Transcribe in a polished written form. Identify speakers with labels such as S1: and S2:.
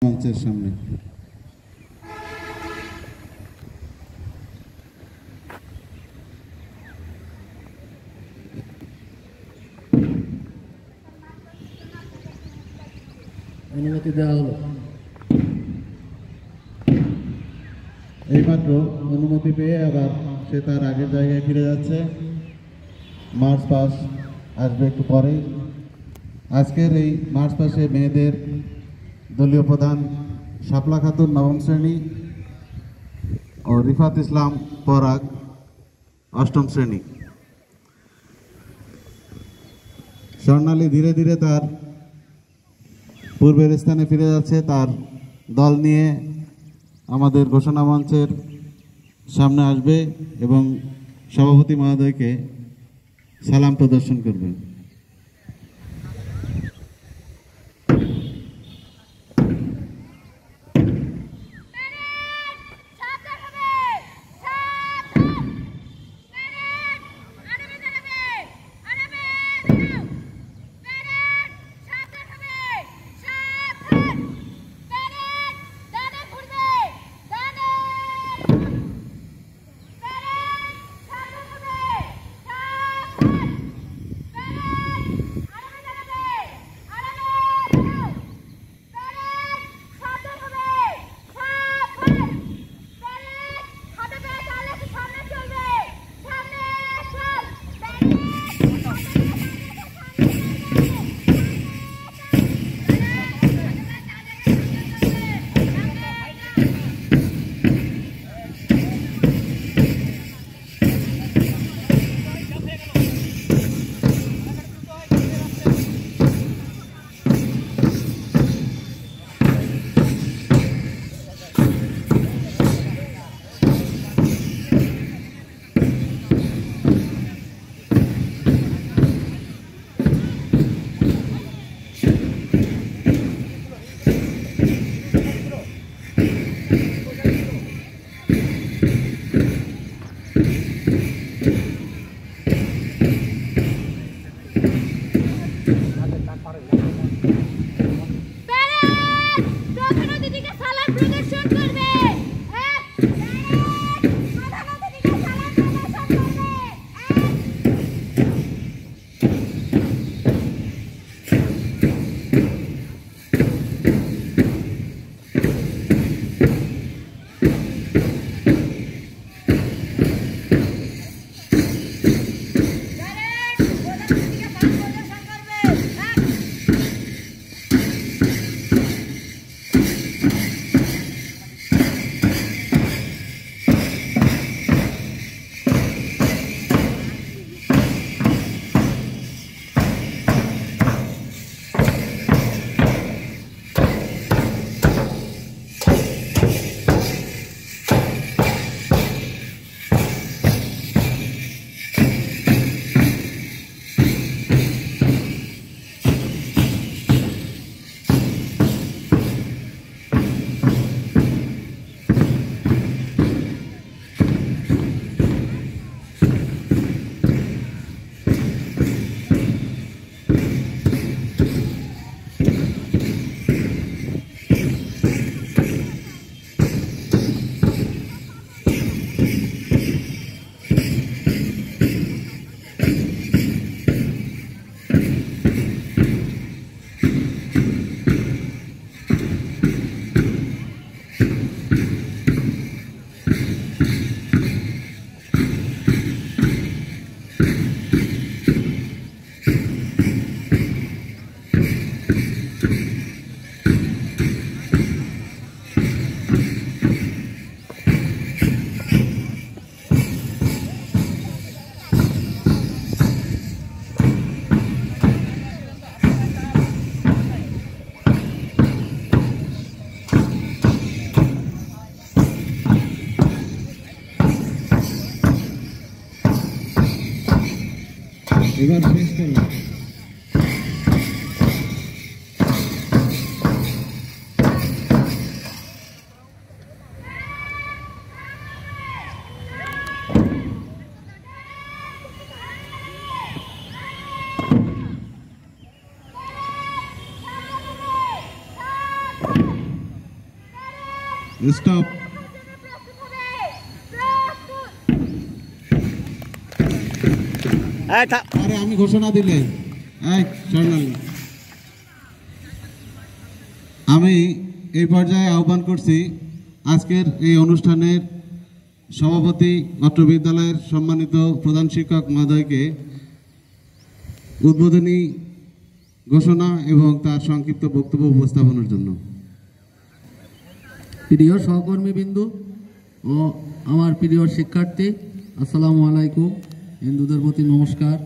S1: মঞ্চের সামনে।
S2: অনুমতি দেওয়া হলো।
S1: এইমাত্র অনুমতি পেয়ে আবার সে তার আগের জায়গায় ফিরে যাচ্ছে। মার্চ পাস আসবে একটু পরেই। আজকের এই মার্চ পাসে মেয়েদের দলীয় প্রধান শাপলা খাতুন নবম শ্রেণী ও রিফাত ইসলাম পরাগ অষ্টম শ্রেণী। স্বর্ণালী ধীরে ধীরে তার পূর্বের স্থানে ফিরে যাচ্ছে। তার দল নিয়ে আমাদের ঘোষণা মঞ্চের সামনে আসবে এবং সভাপতি মহোদয়কে সালাম প্রদর্শন করবে। এবার শেষ করলাম। স্টপ। আরে আমি ঘোষণা দিলে আমি এই পর্যায়ে আহ্বান করছি আজকের এই অনুষ্ঠানের সভাপতি অত্র বিদ্যালয়ের সম্মানিত প্রধান শিক্ষক মহোদয়কে উদ্বোধনী ঘোষণা এবং তার সংক্ষিপ্ত বক্তব্য উপস্থাপনের জন্য।
S2: প্রিয় সহকর্মীবৃন্দ ও আমার প্রিয় শিক্ষার্থী, আসসালামু আলাইকুম। হিন্দুদের প্রতি নমস্কার।